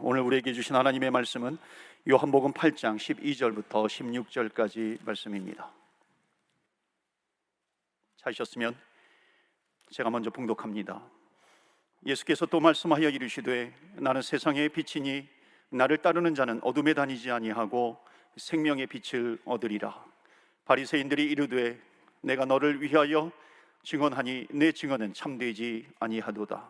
오늘 우리에게 주신 하나님의 말씀은 요한복음 8장 12절부터 16절까지 말씀입니다. 찾으셨으면 제가 먼저 봉독합니다. 예수께서 또 말씀하여 이르시되 나는 세상의 빛이니 나를 따르는 자는 어둠에 다니지 아니하고 생명의 빛을 얻으리라. 바리새인들이 이르되 내가 너를 위하여 증언하니 내 증언은 참되지 아니하도다.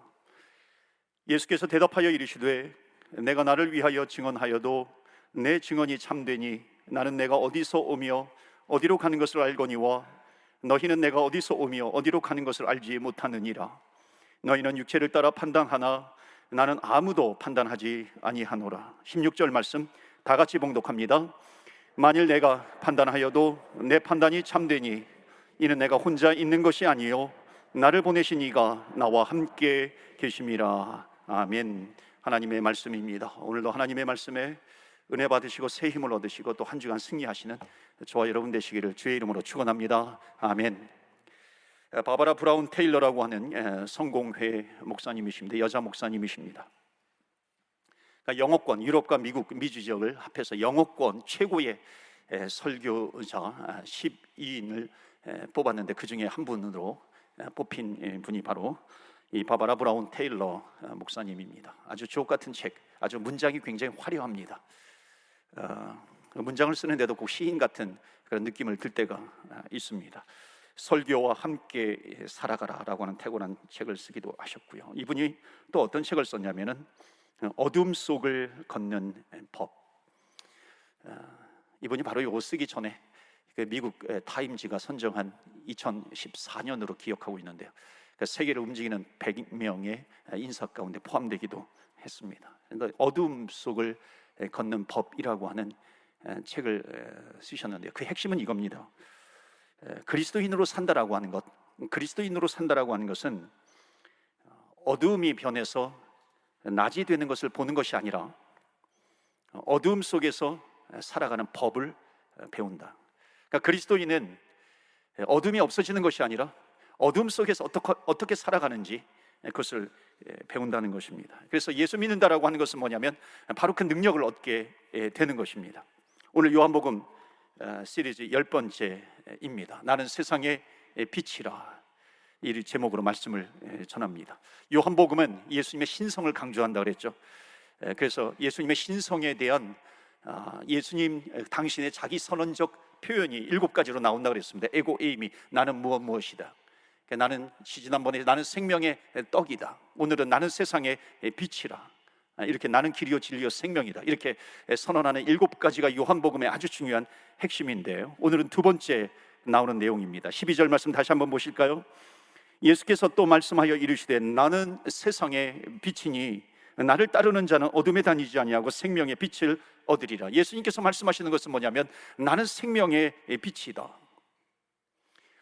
예수께서 대답하여 이르시되 내가 나를 위하여 증언하여도 내 증언이 참되니 나는 내가 어디서 오며 어디로 가는 것을 알거니와 너희는 내가 어디서 오며 어디로 가는 것을 알지 못하느니라. 너희는 육체를 따라 판단하나 나는 아무도 판단하지 아니하노라. 16절 말씀 다 같이 봉독합니다. 만일 내가 판단하여도 내 판단이 참되니 이는 내가 혼자 있는 것이 아니요 나를 보내신 이가 나와 함께 계심이라. 아멘. 하나님의 말씀입니다. 오늘도 하나님의 말씀에 은혜 받으시고 새 힘을 얻으시고 또 한 주간 승리하시는 저와 여러분 되시기를 주의 이름으로 축원합니다. 아멘. 바바라 브라운 테일러라고 하는 성공회 목사님이십니다. 여자 목사님이십니다. 그러니까 영어권, 유럽과 미국, 미주 지역을 합해서 영어권 최고의 설교자 12인을 뽑았는데 그 중에 한 분으로 뽑힌 분이 바로 이 바바라 브라운 테일러 목사님입니다. 아주 주옥 같은 책, 아주 문장이 굉장히 화려합니다. 문장을 쓰는데도 꼭 시인 같은 그런 느낌을 들 때가 있습니다. 설교와 함께 살아가라라고 하는 탁월한 책을 쓰기도 하셨고요. 이분이 또 어떤 책을 썼냐면은 어둠 속을 걷는 법. 이분이 바로 이거 쓰기 전에 미국 타임지가 선정한 2014년으로 기억하고 있는데요. 세계를 움직이는 100명의 인사 가운데 포함되기도 했습니다. 그러니까 어둠 속을 걷는 법이라고 하는 책을 쓰셨는데요. 그 핵심은 이겁니다. 그리스도인으로 산다라고 하는 것, 그리스도인으로 산다라고 하는 것은 어둠이 변해서 낮이 되는 것을 보는 것이 아니라 어둠 속에서 살아가는 법을 배운다. 그러니까 그리스도인은 어둠이 없어지는 것이 아니라 어둠 속에서 어떻게 살아가는지 그것을 배운다는 것입니다. 그래서 예수 믿는다라고 하는 것은 뭐냐면 바로 그 능력을 얻게 되는 것입니다. 오늘 요한복음 시리즈 10번째입니다. 나는 세상의 빛이라, 이 제목으로 말씀을 전합니다. 요한복음은 예수님의 신성을 강조한다 그랬죠. 그래서 예수님의 신성에 대한 예수님 당신의 자기 선언적 표현이 7가지로 나온다 그랬습니다. 에고 에이미, 나는 무엇이다. 나는 지난번에 나는 생명의 떡이다. 오늘은 나는 세상의 빛이라. 이렇게 나는 길이요 진리요 생명이다. 이렇게 선언하는 7가지가 요한복음의 아주 중요한 핵심인데요. 오늘은 두 번째 나오는 내용입니다. 12절 말씀 다시 한번 보실까요? 예수께서 또 말씀하여 이르시되 나는 세상의 빛이니 나를 따르는 자는 어둠에 다니지 아니하고 생명의 빛을 얻으리라. 예수님께서 말씀하시는 것은 뭐냐면 나는 생명의 빛이다.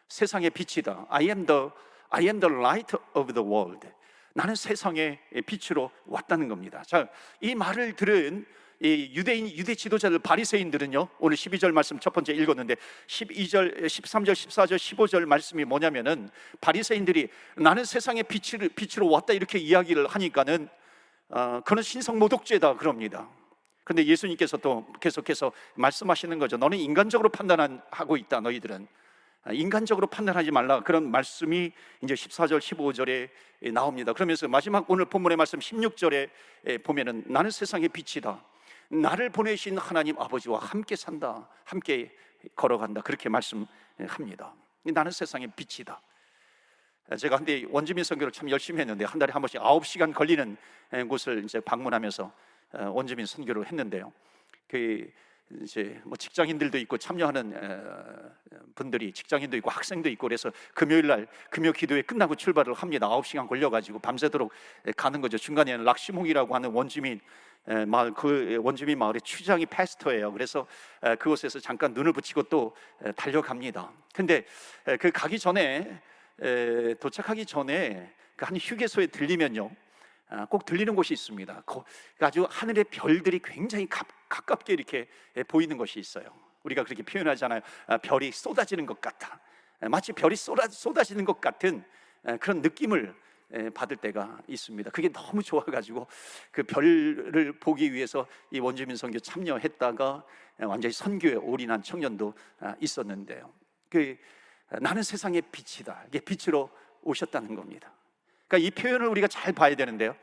세상의 빛이다. I am the light of the world. 나는 세상의 빛으로 왔다는 겁니다. 자, 이 말을 들은 이 유대 지도자들 바리새인들은요, 오늘 12절 말씀 첫 번째 읽었는데 12절, 13절, 14절, 15절 말씀이 뭐냐면은 바리새인들이 나는 세상의 빛으로 왔다 이렇게 이야기를 하니까는 그는 신성모독죄다 그럽니다. 그런데 예수님께서 또 계속해서 말씀하시는 거죠. 너는 인간적으로 판단하고 있다. 너희들은 인간적으로 판단하지 말라. 그런 말씀이 이제 14절, 15절에 나옵니다. 그러면서 마지막 오늘 본문의 말씀 16절에 보면은 나는 세상의 빛이다. 나를 보내신 하나님 아버지와 함께 산다. 함께 걸어간다. 그렇게 말씀합니다. 나는 세상의 빛이다. 제가 한때 원주민 선교를 참 열심히 했는데 한 달에 한 번씩 9시간 걸리는 곳을 이제 방문하면서 원주민 선교를 했는데요. 그 이제 뭐 직장인들도 있고 참여하는 분들이 직장인도 있고 학생도 있고 그래서 금요일 날 금요 기도회 끝나고 출발을 합니다. 9시간 걸려가지고 밤새도록 가는 거죠. 중간에는 락시몽이라고 하는 원주민 마을, 그 원주민 마을의 추장이 패스터예요. 그래서 그곳에서 잠깐 눈을 붙이고 또 달려갑니다. 근데 그 가기 전에 도착하기 전에 그 한 휴게소에 들리면요, 꼭 들리는 곳이 있습니다. 아주 하늘의 별들이 굉장히 가깝게 이렇게 보이는 것이 있어요. 우리가 그렇게 표현하잖아요. 별이 쏟아지는 것 같다. 마치 별이 쏟아지는 것 같은 그런 느낌을 받을 때가 있습니다. 그게 너무 좋아가지고 그 별을 보기 위해서 이 원주민 선교 참여했다가 완전히 선교에 올인한 청년도 있었는데요. 나는 세상의 빛이다. 이게 빛으로 오셨다는 겁니다. 그러니까 이 표현을 우리가 잘 봐야 되는데요,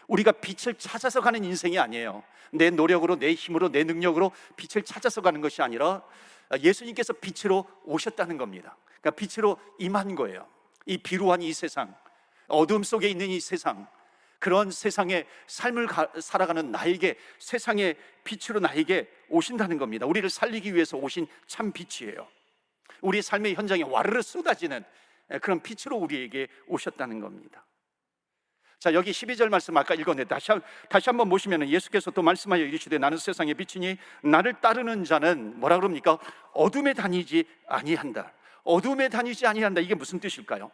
우리가 빛을 찾아서 가는 인생이 아니에요. 내 노력으로, 내 힘으로, 내 능력으로 빛을 찾아서 가는 것이 아니라 예수님께서 빛으로 오셨다는 겁니다. 그러니까 빛으로 임한 거예요. 이 비루한 이 세상, 어둠 속에 있는 이 세상, 그런 세상의 삶을 살아가는 나에게, 세상의 빛으로 나에게 오신다는 겁니다. 우리를 살리기 위해서 오신 참 빛이에요. 우리의 삶의 현장에 와르르 쏟아지는 그런 빛으로 우리에게 오셨다는 겁니다. 자, 여기 12절 말씀 아까 읽었는데 다시 한번 보시면 예수께서 또 말씀하여 이르시되 나는 세상의 빛이니 나를 따르는 자는 뭐라 그럽니까? 어둠에 다니지 아니한다. 어둠에 다니지 아니한다. 이게 무슨 뜻일까요?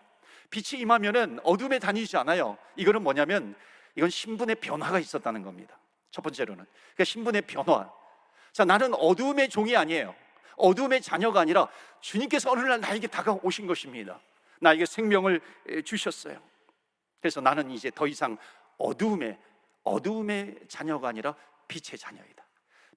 빛이 임하면은 어둠에 다니지 않아요. 이거는 뭐냐면 이건 신분의 변화가 있었다는 겁니다. 첫 번째로는 그러니까 신분의 변화. 자, 나는 어둠의 종이 아니에요. 어둠의 자녀가 아니라 주님께서 어느 날 나에게 다가오신 것입니다. 나에게 생명을 주셨어요. 그래서 나는 이제 더 이상 어두움의 자녀가 아니라 빛의 자녀이다.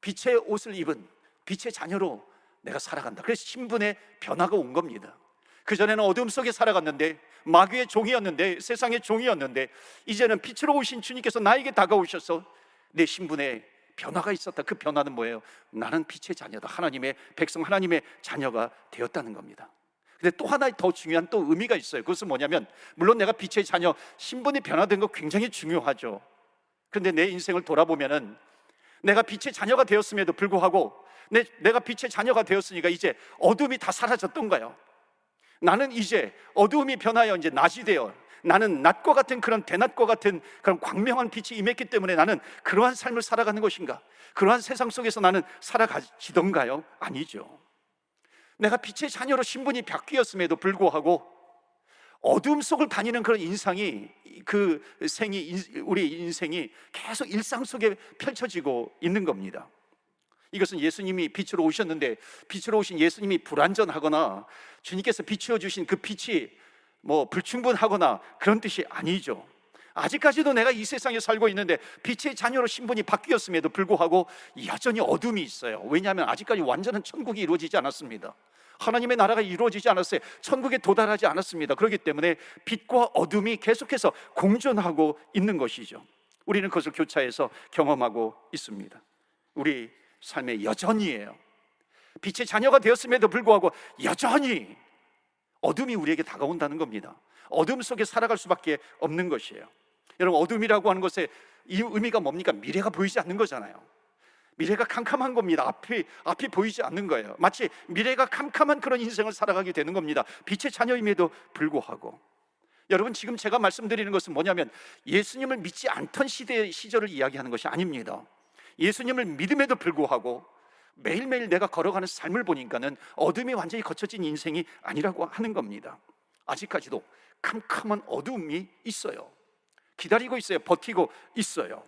빛의 옷을 입은 빛의 자녀로 내가 살아간다. 그래서 신분의 변화가 온 겁니다. 그전에는 어둠 속에 살아갔는데, 마귀의 종이었는데, 세상의 종이었는데, 이제는 빛으로 오신 주님께서 나에게 다가오셔서 내 신분의 변화가 있었다. 그 변화는 뭐예요? 나는 빛의 자녀다. 하나님의 백성, 하나님의 자녀가 되었다는 겁니다. 근데 또 하나 더 중요한 또 의미가 있어요. 그것은 뭐냐면, 물론 내가 빛의 자녀, 신분이 변화된 거 굉장히 중요하죠. 그런데 내 인생을 돌아보면은 내가 빛의 자녀가 되었음에도 불구하고 내가 빛의 자녀가 되었으니까 이제 어둠이 다 사라졌던가요? 나는 이제 어두움이 변하여 이제 낮이 되어, 나는 낮과 같은 그런 대낮과 같은 그런 광명한 빛이 임했기 때문에 나는 그러한 삶을 살아가는 것인가? 그러한 세상 속에서 나는 살아가지던가요? 아니죠. 내가 빛의 자녀로 신분이 바뀌었음에도 불구하고 어둠 속을 다니는 그런 우리 인생이 계속 일상 속에 펼쳐지고 있는 겁니다. 이것은 예수님이 빛으로 오셨는데 빛으로 오신 예수님이 불완전하거나 주님께서 비추어 주신 그 빛이 불충분하거나 그런 뜻이 아니죠. 아직까지도 내가 이 세상에 살고 있는데 빛의 자녀로 신분이 바뀌었음에도 불구하고 여전히 어둠이 있어요. 왜냐하면 아직까지 완전한 천국이 이루어지지 않았습니다. 하나님의 나라가 이루어지지 않았어요. 천국에 도달하지 않았습니다. 그렇기 때문에 빛과 어둠이 계속해서 공존하고 있는 것이죠. 우리는 그것을 교차해서 경험하고 있습니다. 우리 삶의 여전히예요. 빛의 자녀가 되었음에도 불구하고 여전히 어둠이 우리에게 다가온다는 겁니다. 어둠 속에 살아갈 수밖에 없는 것이에요. 여러분, 어둠이라고 하는 것의 이 의미가 뭡니까? 미래가 보이지 않는 거잖아요. 미래가 캄캄한 겁니다. 앞이 보이지 않는 거예요. 마치 미래가 캄캄한 그런 인생을 살아가게 되는 겁니다. 빛의 자녀임에도 불구하고. 여러분, 지금 제가 말씀드리는 것은 뭐냐면 예수님을 믿지 않던 시절을 이야기하는 것이 아닙니다. 예수님을 믿음에도 불구하고 매일매일 내가 걸어가는 삶을 보니까는 어둠이 완전히 거쳐진 인생이 아니라고 하는 겁니다. 아직까지도 캄캄한 어둠이 있어요. 기다리고 있어요. 버티고 있어요.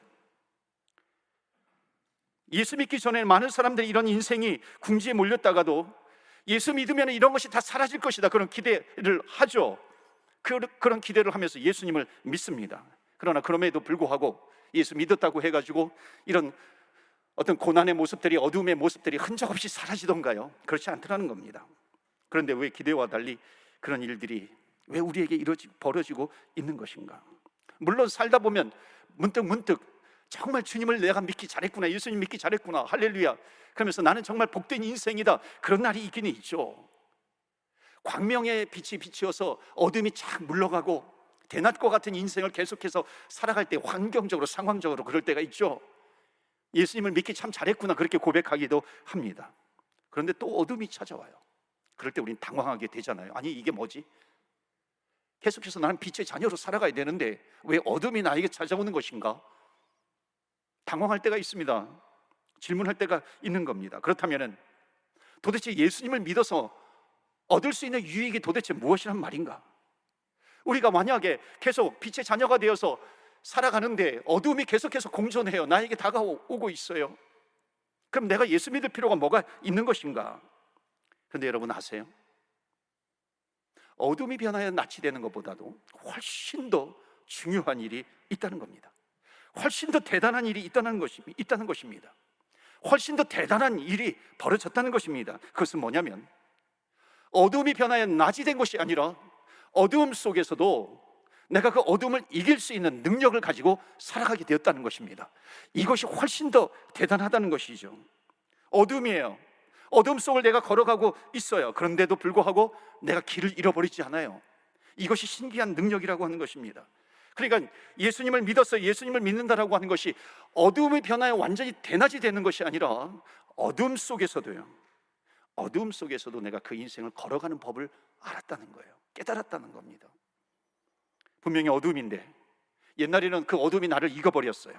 예수 믿기 전에 많은 사람들이 이런 인생이 궁지에 몰렸다가도 예수 믿으면 이런 것이 다 사라질 것이다, 그런 기대를 하죠. 그런 기대를 하면서 예수님을 믿습니다. 그러나 그럼에도 불구하고 예수 믿었다고 해가지고 이런 어떤 고난의 모습들이, 어두움의 모습들이 흔적없이 사라지던가요? 그렇지 않더라는 겁니다. 그런데 왜 기대와 달리 그런 일들이 왜 우리에게 벌어지고 있는 것인가? 물론 살다 보면 문득 정말 주님을 내가 믿기 잘했구나, 예수님 믿기 잘했구나, 할렐루야, 그러면서 나는 정말 복된 인생이다, 그런 날이 있기는 있죠. 광명의 빛이 비치어서 어둠이 착 물러가고 대낮과 같은 인생을 계속해서 살아갈 때 환경적으로, 상황적으로 그럴 때가 있죠. 예수님을 믿기 참 잘했구나, 그렇게 고백하기도 합니다. 그런데 또 어둠이 찾아와요. 그럴 때 우리는 당황하게 되잖아요. 아니, 이게 뭐지? 계속해서 나는 빛의 자녀로 살아가야 되는데 왜 어둠이 나에게 찾아오는 것인가? 당황할 때가 있습니다. 질문할 때가 있는 겁니다. 그렇다면 도대체 예수님을 믿어서 얻을 수 있는 유익이 도대체 무엇이란 말인가? 우리가 만약에 계속 빛의 자녀가 되어서 살아가는데 어둠이 계속해서 공존해요. 나에게 다가오고 있어요. 그럼 내가 예수 믿을 필요가 뭐가 있는 것인가? 그런데 여러분 아세요? 어둠이 변하여 낯이 되는 것보다도 훨씬 더 중요한 일이 있다는 겁니다. 훨씬 더 대단한 일이 있다는 것입니다. 훨씬 더 대단한 일이 벌어졌다는 것입니다. 그것은 뭐냐면 어둠이 변하여 낮이 된 것이 아니라 어두움 속에서도 내가 그 어둠을 이길 수 있는 능력을 가지고 살아가게 되었다는 것입니다. 이것이 훨씬 더 대단하다는 것이죠. 어둠이에요. 어둠 속을 내가 걸어가고 있어요. 그런데도 불구하고 내가 길을 잃어버리지 않아요. 이것이 신기한 능력이라고 하는 것입니다. 그러니까 예수님을 믿어서 예수님을 믿는다라고 하는 것이 어둠이 변하여 완전히 대낮이 되는 것이 아니라 어둠 속에서도 내가 그 인생을 걸어가는 법을 알았다는 거예요. 깨달았다는 겁니다. 분명히 어둠인데 옛날에는 그 어둠이 나를 이겨버렸어요.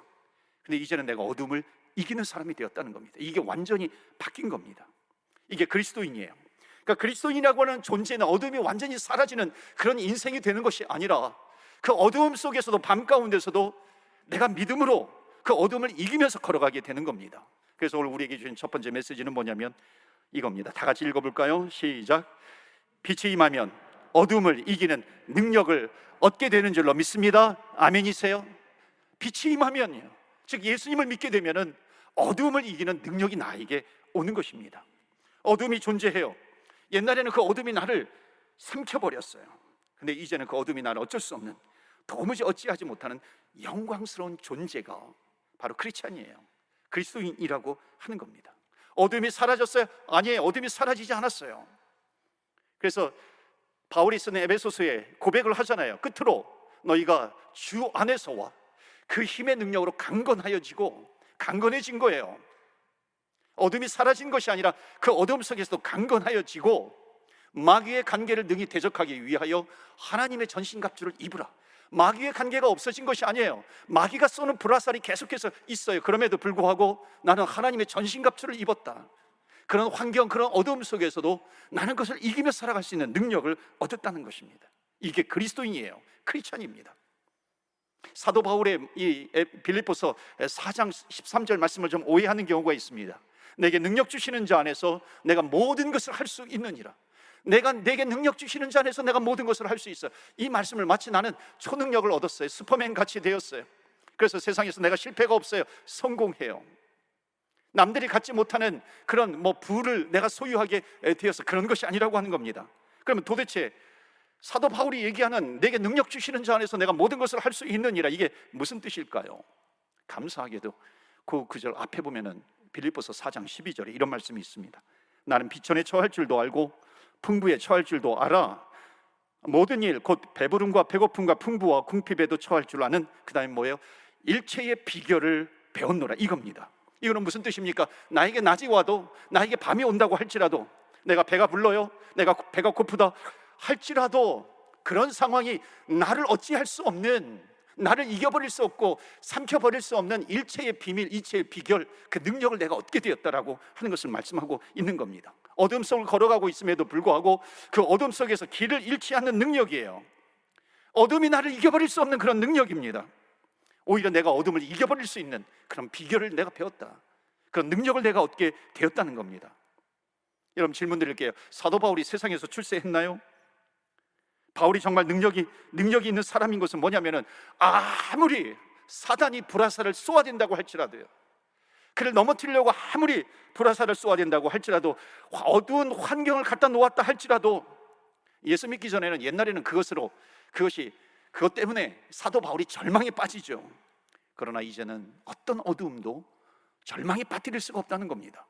근데 이제는 내가 어둠을 이기는 사람이 되었다는 겁니다. 이게 완전히 바뀐 겁니다. 이게 그리스도인이에요. 그러니까 그리스도인이라고 하는 존재는 어둠이 완전히 사라지는 그런 인생이 되는 것이 아니라 그 어두움 속에서도, 밤 가운데서도 내가 믿음으로 그 어둠을 이기면서 걸어가게 되는 겁니다. 그래서 오늘 우리에게 주신 첫 번째 메시지는 뭐냐면 이겁니다. 다 같이 읽어볼까요? 시작. 빛이 임하면 어둠을 이기는 능력을 얻게 되는 줄로 믿습니다. 아멘이세요? 빛이 임하면요, 즉 예수님을 믿게 되면은 어둠을 이기는 능력이 나에게 오는 것입니다. 어둠이 존재해요. 옛날에는 그 어둠이 나를 삼켜버렸어요. 근데 이제는 그 어둠이 나를 어쩔 수 없는, 도무지 어찌하지 못하는 영광스러운 존재가 바로 크리스찬이에요. 그리스도인이라고 하는 겁니다. 어둠이 사라졌어요? 아니에요. 어둠이 사라지지 않았어요. 그래서 바울이 쓰는 에베소서에 고백을 하잖아요. 끝으로 너희가 주 안에서와 그 힘의 능력으로 강건해진 거예요. 어둠이 사라진 것이 아니라 그 어둠 속에서도 강건하여지고 마귀의 관계를 능히 대적하기 위하여 하나님의 전신갑주를 입으라. 마귀의 관계가 없어진 것이 아니에요. 마귀가 쏘는 불화살이 계속해서 있어요. 그럼에도 불구하고 나는 하나님의 전신갑주를 입었다. 그런 환경, 그런 어둠 속에서도 나는 그것을 이기며 살아갈 수 있는 능력을 얻었다는 것입니다. 이게 그리스도인이에요. 크리스찬입니다. 사도 바울의 이 빌립보서 4장 13절 말씀을 좀 오해하는 경우가 있습니다. 내게 능력 주시는 자 안에서 내가 모든 것을 할 수 있느니라. 내게 능력 주시는 자 안에서 내가 모든 것을 할 수 있어. 이 말씀을 마치 나는 초능력을 얻었어요. 슈퍼맨 같이 되었어요. 그래서 세상에서 내가 실패가 없어요. 성공해요. 남들이 갖지 못하는 그런 부를 내가 소유하게 되어서 그런 것이 아니라고 하는 겁니다. 그러면 도대체 사도 바울이 얘기하는 내게 능력 주시는 자 안에서 내가 모든 것을 할 수 있느니라, 이게 무슨 뜻일까요? 감사하게도 그 구절 앞에 보면은 빌립보서 4장 12절에 이런 말씀이 있습니다. 나는 비천에 처할 줄도 알고 풍부에 처할 줄도 알아. 모든 일 곧 배부름과 배고픔과 풍부와 궁핍에도 처할 줄 아는, 그 다음에 뭐예요? 일체의 비결을 배웠노라, 이겁니다. 이거는 무슨 뜻입니까? 나에게 낮이 와도, 나에게 밤이 온다고 할지라도, 내가 배가 불러요, 내가 배가 고프다 할지라도 그런 상황이 나를 어찌할 수 없는, 나를 이겨버릴 수 없고 삼켜버릴 수 없는 일체의 비밀, 일체의 비결, 그 능력을 내가 얻게 되었다라고 하는 것을 말씀하고 있는 겁니다. 어둠 속을 걸어가고 있음에도 불구하고 그 어둠 속에서 길을 잃지 않는 능력이에요. 어둠이 나를 이겨버릴 수 없는 그런 능력입니다. 오히려 내가 어둠을 이겨버릴 수 있는 그런 비결을 내가 배웠다, 그런 능력을 내가 얻게 되었다는 겁니다. 여러분, 질문 드릴게요. 사도 바울이 세상에서 출세했나요? 바울이 정말 능력이 있는 사람인 것은 뭐냐면은, 아무리 사단이 불화살을 쏘아댄다고 할지라도요, 그를 넘어뜨리려고 아무리 불화살을 쏘아댄다고 할지라도, 어두운 환경을 갖다 놓았다 할지라도, 예수 믿기 전에는, 옛날에는 그것 때문에 사도 바울이 절망에 빠지죠. 그러나 이제는 어떤 어두움도 절망에 빠뜨릴 수가 없다는 겁니다.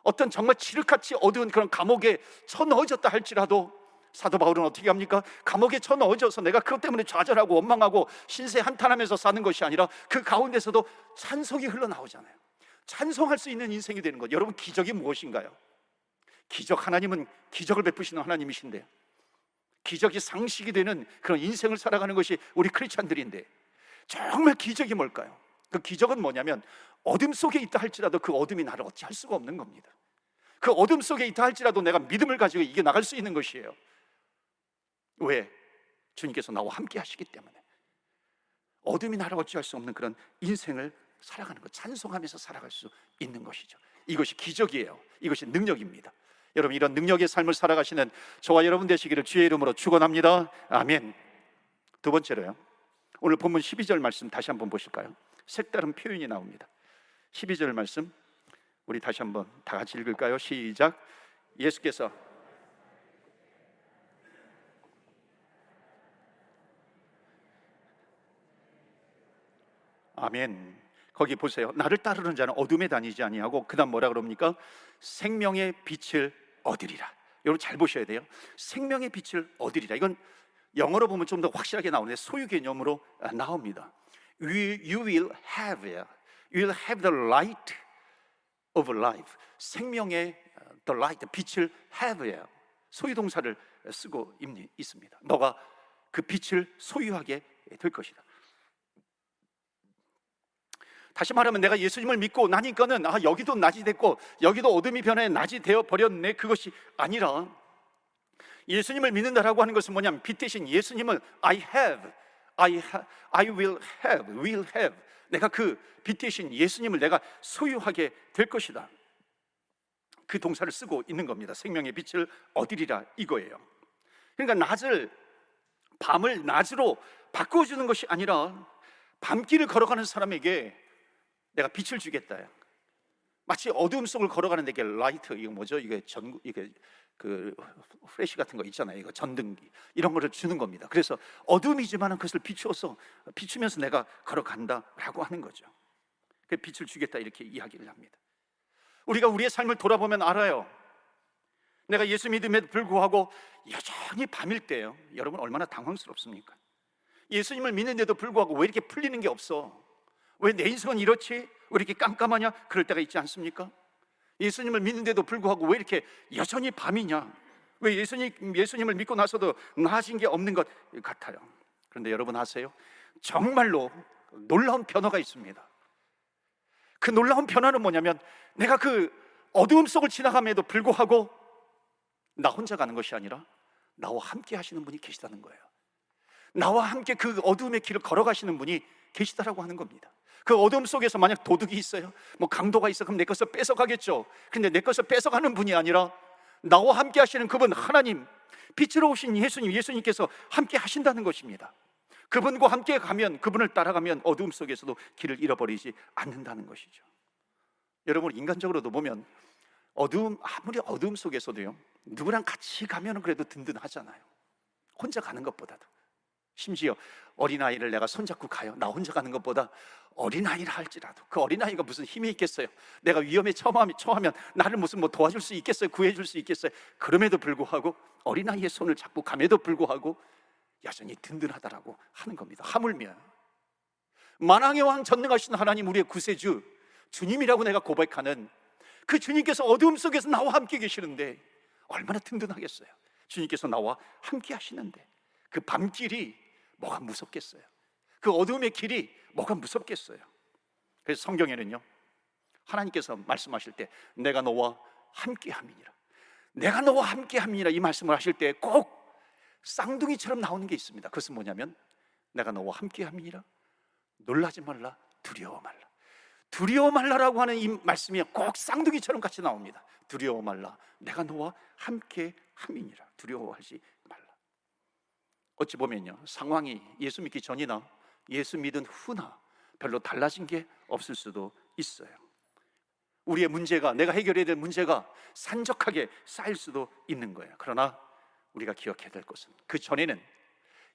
어떤 정말 칠흑같이 어두운 그런 감옥에 쳐넣어졌다 할지라도 사도 바울은 어떻게 합니까? 감옥에 쳐넣어져서 내가 그것 때문에 좌절하고 원망하고 신세 한탄하면서 사는 것이 아니라 그 가운데서도 찬송이 흘러나오잖아요. 찬송할 수 있는 인생이 되는 것. 여러분, 기적이 무엇인가요? 하나님은 기적을 베푸시는 하나님이신데, 기적이 상식이 되는 그런 인생을 살아가는 것이 우리 크리스찬들인데, 정말 기적이 뭘까요? 그 기적은 뭐냐면, 어둠 속에 있다 할지라도 그 어둠이 나를 어찌할 수가 없는 겁니다. 그 어둠 속에 있다 할지라도 내가 믿음을 가지고 이겨나갈 수 있는 것이에요. 왜? 주님께서 나와 함께 하시기 때문에. 어둠이 나를 어찌할 수 없는 그런 인생을 살아가는 것, 찬송하면서 살아갈 수 있는 것이죠. 이것이 기적이에요. 이것이 능력입니다. 여러분, 이런 능력의 삶을 살아가시는 저와 여러분 되시기를 주의 이름으로 축원합니다. 아멘. 두 번째로요, 오늘 본문 12절 말씀 다시 한번 보실까요? 색다른 표현이 나옵니다. 12절 말씀 우리 다시 한번 다 같이 읽을까요? 시작. 예수께서 아멘. 거기 보세요. 나를 따르는 자는 어둠에 다니지 아니하고 그다음 뭐라 그럽니까? 생명의 빛을 얻으리라. 여러분 잘 보셔야 돼요. 생명의 빛을 얻으리라. 이건 영어로 보면 좀 더 확실하게 나오는데 소유 개념으로 나옵니다. You will have the light of life. 생명의 the light, 빛을 have, 소유 동사를 쓰고 있습니다. 너가 그 빛을 소유하게 될 것이다. 다시 말하면 내가 예수님을 믿고 나니까는 여기도 낮이 됐고 여기도 어둠이 변해 낮이 되어 버렸네, 그것이 아니라 예수님을 믿는다라고 하는 것은 뭐냐면 빛 대신 예수님을 I will have, 내가 그 빛 대신 예수님을 내가 소유하게 될 것이다. 그 동사를 쓰고 있는 겁니다. 생명의 빛을 얻으리라 이거예요. 그러니까 밤을 낮으로 바꿔주는 것이 아니라 밤길을 걸어가는 사람에게 내가 빛을 주겠다. 마치 어두움 속을 걸어가는 데게 라이트, 이거 뭐죠? 이게 그 프레시 같은 거 있잖아요. 이거 전등기 이런 거를 주는 겁니다. 그래서 어둠이지만은 그것을 비추면서 내가 걸어간다라고 하는 거죠. 그 빛을 주겠다 이렇게 이야기를 합니다. 우리가 우리의 삶을 돌아보면 알아요. 내가 예수 믿음에도 불구하고 여전히 밤일 때요. 여러분 얼마나 당황스럽습니까? 예수님을 믿는데도 불구하고 왜 이렇게 풀리는 게 없어? 왜 내 인생은 이렇지? 왜 이렇게 깜깜하냐? 그럴 때가 있지 않습니까? 예수님을 믿는데도 불구하고 왜 이렇게 여전히 밤이냐? 왜 예수님을 믿고 나서도 나아진 게 없는 것 같아요. 그런데 여러분 아세요? 정말로 놀라운 변화가 있습니다. 그 놀라운 변화는 뭐냐면 내가 그 어두움 속을 지나감에도 불구하고 나 혼자 가는 것이 아니라 나와 함께 하시는 분이 계시다는 거예요. 나와 함께 그 어두움의 길을 걸어가시는 분이 계시다라고 하는 겁니다. 그 어둠 속에서 만약 도둑이 있어요, 뭐 강도가 있어, 그럼 내 것을 뺏어가겠죠. 근데 내 것을 뺏어가는 분이 아니라 나와 함께 하시는 그분 하나님, 빛으로 오신 예수님께서 함께 하신다는 것입니다. 그분과 함께 가면, 그분을 따라가면 어둠 속에서도 길을 잃어버리지 않는다는 것이죠. 여러분 인간적으로도 보면 아무리 어둠 속에서도요, 누구랑 같이 가면 그래도 든든하잖아요. 혼자 가는 것보다도. 심지어 어린아이를 내가 손잡고 가요. 나 혼자 가는 것보다 어린아이라 할지라도 그 어린아이가 무슨 힘이 있겠어요? 내가 위험에 처하면 나를 무슨 도와줄 수 있겠어요? 구해줄 수 있겠어요? 그럼에도 불구하고 어린아이의 손을 잡고 감에도 불구하고 여전히 든든하다라고 하는 겁니다. 하물며 만왕의 왕 전능하신 하나님, 우리의 구세주 주님이라고 내가 고백하는 그 주님께서 어두움 속에서 나와 함께 계시는데 얼마나 든든하겠어요? 주님께서 나와 함께 하시는데 그 밤길이 뭐가 무섭겠어요? 그 어두움의 길이 뭐가 무섭겠어요? 그래서 성경에는요, 하나님께서 말씀하실 때 내가 너와 함께함이니라, 내가 너와 함께함이니라 이 말씀을 하실 때 꼭 쌍둥이처럼 나오는 게 있습니다. 그것은 뭐냐면 내가 너와 함께함이니라, 놀라지 말라, 두려워 말라. 두려워 말라라고 하는 이 말씀이 꼭 쌍둥이처럼 같이 나옵니다. 두려워 말라, 내가 너와 함께함이니라, 두려워하지 말라. 어찌 보면요, 상황이 예수 믿기 전이나 예수 믿은 후나 별로 달라진 게 없을 수도 있어요. 우리의 문제가, 내가 해결해야 될 문제가 산적하게 쌓일 수도 있는 거예요. 그러나 우리가 기억해야 될 것은 그 전에는,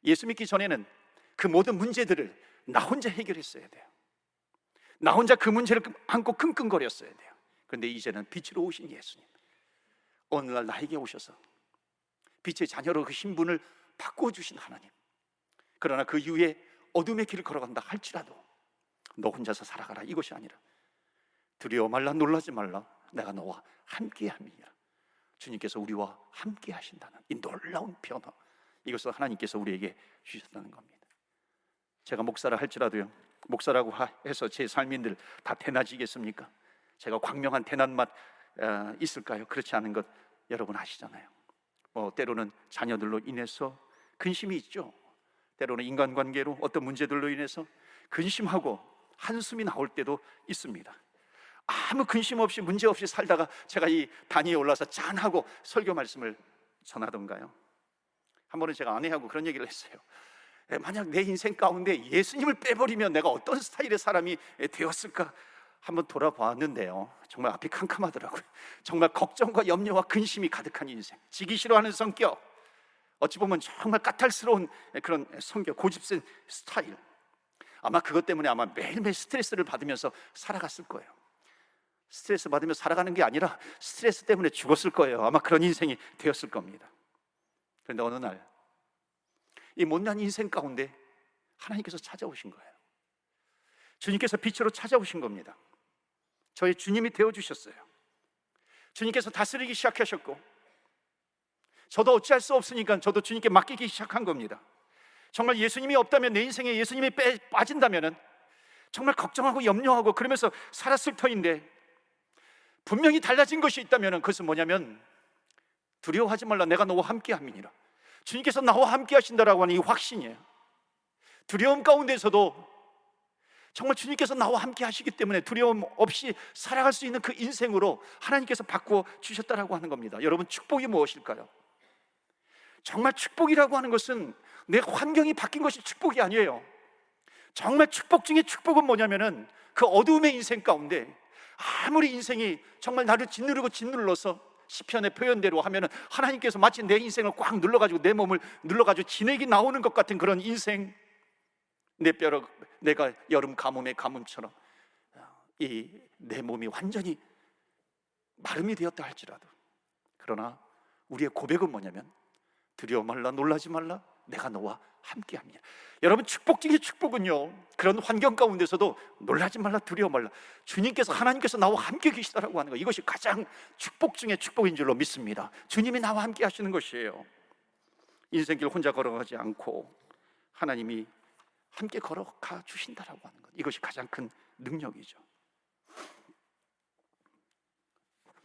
예수 믿기 전에는 그 모든 문제들을 나 혼자 해결했어야 돼요. 나 혼자 그 문제를 안고 끙끙거렸어야 돼요. 그런데 이제는 빛으로 오신 예수님, 오늘날 나에게 오셔서 빛의 자녀로 그 신분을 바꿔주신 하나님, 그러나 그 이후에 어둠의 길을 걸어간다 할지라도 너 혼자서 살아가라 이것이 아니라 두려워 말라, 놀라지 말라, 내가 너와 함께함이니라. 주님께서 우리와 함께 하신다는 이 놀라운 변화, 이것을 하나님께서 우리에게 주셨다는 겁니다. 제가 목사라 할지라도요, 목사라고 해서 제 삶인들 다 대낮이겠습니까? 제가 광명한 대낮맛 있을까요? 그렇지 않은 것 여러분 아시잖아요. 때로는 자녀들로 인해서 근심이 있죠. 때로는 인간관계로 어떤 문제들로 인해서 근심하고 한숨이 나올 때도 있습니다. 아무 근심 없이 문제 없이 살다가 제가 이 단위에 올라서 짠하고 설교 말씀을 전하던가요? 한 번은 제가 아내하고 그런 얘기를 했어요. 만약 내 인생 가운데 예수님을 빼버리면 내가 어떤 스타일의 사람이 되었을까 한번 돌아보았는데요, 정말 앞이 캄캄하더라고요. 정말 걱정과 염려와 근심이 가득한 인생, 지기 싫어하는 성격, 어찌 보면 정말 까탈스러운 그런 성격, 고집센 스타일. 아마 그것 때문에 아마 매일매일 스트레스를 받으면서 살아갔을 거예요. 스트레스 받으며 살아가는 게 아니라 스트레스 때문에 죽었을 거예요. 아마 그런 인생이 되었을 겁니다. 그런데 어느 날 이 못난 인생 가운데 하나님께서 찾아오신 거예요. 주님께서 빛으로 찾아오신 겁니다. 저의 주님이 되어주셨어요. 주님께서 다스리기 시작하셨고, 저도 어찌할 수 없으니까 저도 주님께 맡기기 시작한 겁니다. 정말 예수님이 없다면, 내 인생에 예수님이 빠진다면 정말 걱정하고 염려하고 그러면서 살았을 터인데, 분명히 달라진 것이 있다면 그것은 뭐냐면, 두려워하지 말라, 내가 너와 함께 함이니라. 주님께서 나와 함께 하신다라고 하는 이 확신이에요. 두려움 가운데서도 정말 주님께서 나와 함께 하시기 때문에 두려움 없이 살아갈 수 있는 그 인생으로 하나님께서 바꾸어 주셨다라고 하는 겁니다. 여러분, 축복이 무엇일까요? 정말 축복이라고 하는 것은 내 환경이 바뀐 것이 축복이 아니에요. 정말 축복 중에 축복은 뭐냐면은, 그 어두움의 인생 가운데 아무리 인생이 정말 나를 짓누르러서 시편의 표현대로 하면은 하나님께서 마치 내 인생을 꽉 눌러가지고, 내 몸을 눌러가지고 진액이 나오는 것 같은 그런 인생, 내 뼈로 내가 여름 가뭄의 가뭄처럼 내 몸이 완전히 마름이 되었다 할지라도, 그러나 우리의 고백은 뭐냐면, 두려워 말라, 놀라지 말라, 내가 너와 함께합니다. 여러분, 축복 중에 축복은요, 그런 환경 가운데서도 놀라지 말라, 두려워 말라, 주님께서, 하나님께서 나와 함께 계시다라고 하는 거, 이것이 가장 축복 중에 축복인 줄로 믿습니다. 주님이 나와 함께 하시는 것이에요. 인생길 혼자 걸어가지 않고 하나님이 함께 걸어가 주신다라고 하는 것, 이것이 가장 큰 능력이죠.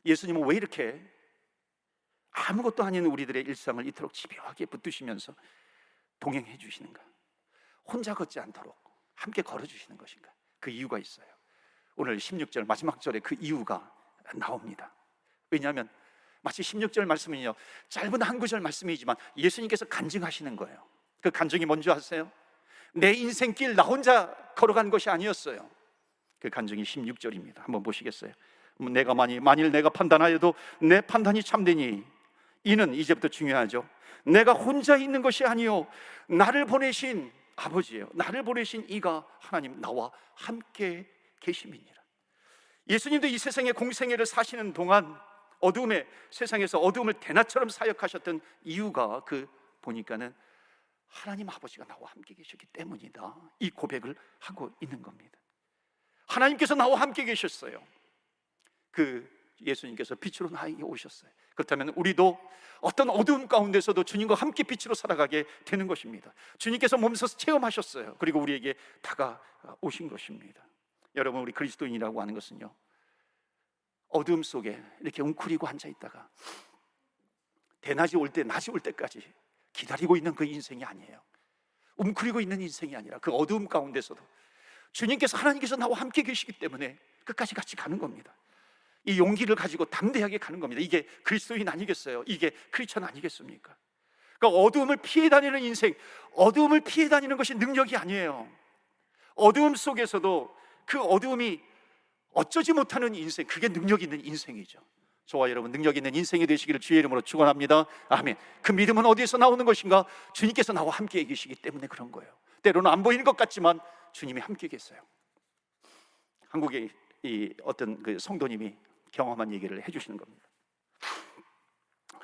예수님은 왜 이렇게 아무것도 아닌 우리들의 일상을 이토록 집요하게 붙드시면서 동행해 주시는가? 혼자 걷지 않도록 함께 걸어주시는 것인가? 그 이유가 있어요. 오늘 16절 마지막 절에 그 이유가 나옵니다. 왜냐하면 마치 16절 말씀은요, 짧은 한 구절 말씀이지만 예수님께서 간증하시는 거예요. 그 간증이 뭔지 아세요? 내 인생길 나 혼자 걸어간 것이 아니었어요. 그 간증이 16절입니다. 한번 보시겠어요? 내가 만일 내가 판단하여도 내 판단이 참되니, 이는 이제부터 중요하죠. 내가 혼자 있는 것이 아니요, 나를 보내신 아버지예요. 나를 보내신 이가 하나님 나와 함께 계심이니라. 예수님도 이 세상의 공생애를 사시는 동안 어두움의 세상에서 어두움을 대낮처럼 사역하셨던 이유가 보니까는 하나님 아버지가 나와 함께 계셨기 때문이다, 이 고백을 하고 있는 겁니다. 하나님께서 나와 함께 계셨어요. 예수님께서 빛으로 나에게 오셨어요. 그렇다면 우리도 어떤 어두움 가운데서도 주님과 함께 빛으로 살아가게 되는 것입니다. 주님께서 몸소 체험하셨어요. 그리고 우리에게 다가오신 것입니다. 여러분, 우리 그리스도인이라고 하는 것은요, 어두움 속에 이렇게 웅크리고 앉아있다가 대낮이 올 때, 낮이 올 때까지 기다리고 있는 그 인생이 아니에요. 웅크리고 있는 인생이 아니라 그 어두움 가운데서도 주님께서, 하나님께서 나와 함께 계시기 때문에 끝까지 같이 가는 겁니다. 이 용기를 가지고 담대하게 가는 겁니다. 이게 그리스도인 아니겠어요? 이게 크리스천 아니겠습니까? 그러니까 어두움을 피해 다니는 인생, 어두움을 피해 다니는 것이 능력이 아니에요. 어두움 속에서도 그 어두움이 어쩌지 못하는 인생, 그게 능력 있는 인생이죠. 저와 여러분, 능력 있는 인생이 되시기를 주의 이름으로 축원합니다. 아멘. 그 믿음은 어디에서 나오는 것인가? 주님께서 나와 함께 계시기 때문에 그런 거예요. 때로는 안 보이는 것 같지만 주님이 함께 계세요. 한국의 어떤 성도님이 경험한 얘기를 해주시는 겁니다.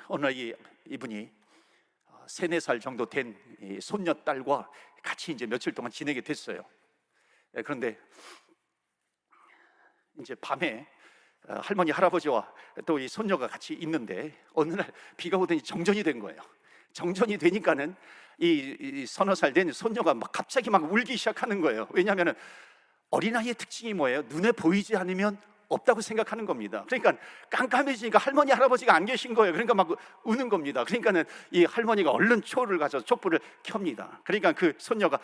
어느 날 이분이 3-4살 정도 된 손녀딸과 같이 이제 며칠 동안 지내게 됐어요. 그런데 이제 밤에 할머니 할아버지와 또 이 손녀가 같이 있는데, 어느 날 비가 오더니 정전이 된 거예요. 정전이 되니까는 이 3-4살 된 손녀가 갑자기 울기 시작하는 거예요. 왜냐하면 어린아이의 특징이 뭐예요? 눈에 보이지 않으면 없다고 생각하는 겁니다. 그러니까 깜깜해지니까 할머니 할아버지가 안 계신 거예요. 그러니까 우는 겁니다. 그러니까는 이 할머니가 얼른 초를 가져서 촛불을 켭니다. 그러니까 그 손녀가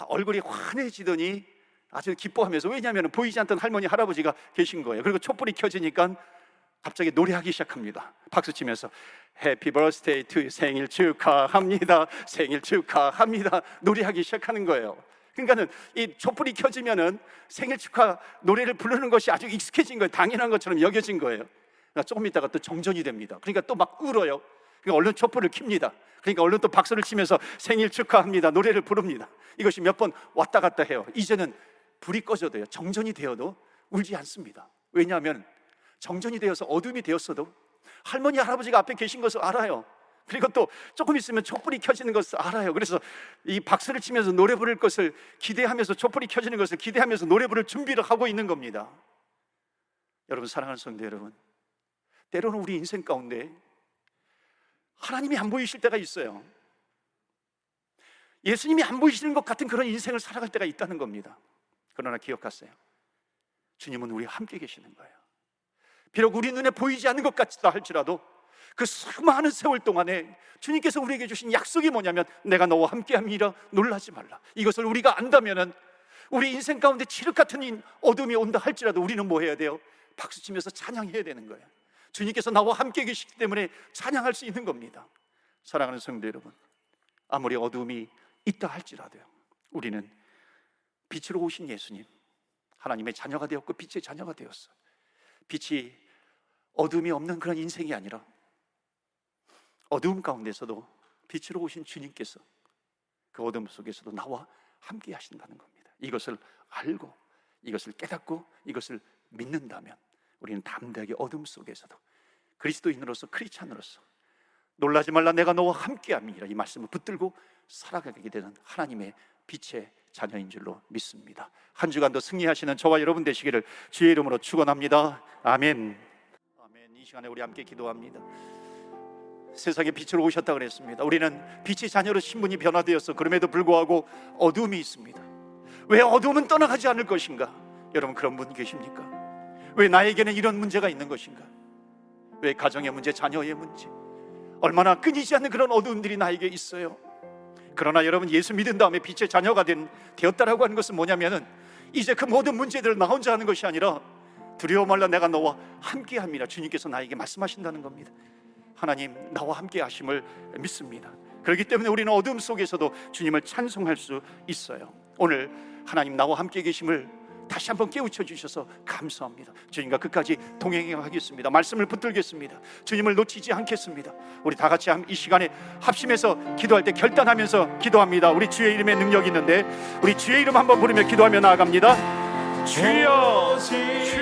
얼굴이 환해지더니 아주 기뻐하면서, 왜냐하면 보이지 않던 할머니 할아버지가 계신 거예요. 그리고 촛불이 켜지니까 갑자기 노래하기 시작합니다. 박수 치면서 해피 버스데이 투 생일 축하합니다, 생일 축하합니다 노래하기 시작하는 거예요. 그러니까는 이 촛불이 켜지면은 생일 축하 노래를 부르는 것이 아주 익숙해진 거예요. 당연한 것처럼 여겨진 거예요. 그러니까 조금 있다가 또 정전이 됩니다. 그러니까 또 막 울어요. 그러니까 얼른 촛불을 켭니다. 그러니까 얼른 또 박수를 치면서 생일 축하합니다 노래를 부릅니다. 이것이 몇 번 왔다 갔다 해요. 이제는 불이 꺼져도요, 정전이 되어도 울지 않습니다. 왜냐하면 정전이 되어서 어둠이 되었어도 할머니 할아버지가 앞에 계신 것을 알아요. 그리고 또 조금 있으면 촛불이 켜지는 것을 알아요. 그래서 이 박수를 치면서 노래 부를 것을 기대하면서, 촛불이 켜지는 것을 기대하면서 노래 부를 준비를 하고 있는 겁니다. 여러분, 사랑하는 성도 여러분, 때로는 우리 인생 가운데 하나님이 안 보이실 때가 있어요. 예수님이 안 보이시는 것 같은 그런 인생을 살아갈 때가 있다는 겁니다. 그러나 기억하세요, 주님은 우리와 함께 계시는 거예요. 비록 우리 눈에 보이지 않는 것 같다 할지라도 그 수많은 세월 동안에 주님께서 우리에게 주신 약속이 뭐냐면 내가 너와 함께함이라 놀라지 말라. 이것을 우리가 안다면은 우리 인생 가운데 칠흑 같은 어둠이 온다 할지라도 우리는 뭐 해야 돼요? 박수치면서 찬양해야 되는 거예요. 주님께서 나와 함께 계시기 때문에 찬양할 수 있는 겁니다. 사랑하는 성도 여러분, 아무리 어둠이 있다 할지라도요, 우리는 빛으로 오신 예수님, 하나님의 자녀가 되었고 빛의 자녀가 되었어요. 빛이 어둠이 없는 그런 인생이 아니라 어두움 가운데서도 빛으로 오신 주님께서 그 어둠 속에서도 나와 함께 하신다는 겁니다. 이것을 알고 이것을 깨닫고 이것을 믿는다면 우리는 담대하게 어둠 속에서도 그리스도인으로서, 크리스찬으로서 놀라지 말라 내가 너와 함께함이라, 이 말씀을 붙들고 살아가게 되는 하나님의 빛의 자녀인 줄로 믿습니다. 한 주간도 승리하시는 저와 여러분 되시기를 주의 이름으로 축원합니다. 아멘. 아멘. 이 시간에 우리 함께 기도합니다. 세상에 빛으로 오셨다 그랬습니다. 우리는 빛의 자녀로 신분이 변화되어서 그럼에도 불구하고 어둠이 있습니다. 왜 어둠은 떠나가지 않을 것인가? 여러분, 그런 분 계십니까? 왜 나에게는 이런 문제가 있는 것인가? 왜 가정의 문제, 자녀의 문제, 얼마나 끊이지 않는 그런 어두움들이 나에게 있어요. 그러나 여러분, 예수 믿은 다음에 빛의 자녀가 되었다라고 하는 것은 뭐냐면은 이제 그 모든 문제들을 나 혼자 하는 것이 아니라 두려워 말라 내가 너와 함께함이라, 주님께서 나에게 말씀하신다는 겁니다. 하나님 나와 함께 하심을 믿습니다. 그렇기 때문에 우리는 어둠 속에서도 주님을 찬송할 수 있어요. 오늘 하나님 나와 함께 계심을 다시 한번 깨우쳐 주셔서 감사합니다. 주님과 끝까지 동행하겠습니다. 말씀을 붙들겠습니다. 주님을 놓치지 않겠습니다. 우리 다 같이 이 시간에 합심해서 기도할 때 결단하면서 기도합니다. 우리 주의 이름에 능력이 있는데 우리 주의 이름 한번 부르며 기도하며 나아갑니다. 주여, 주여.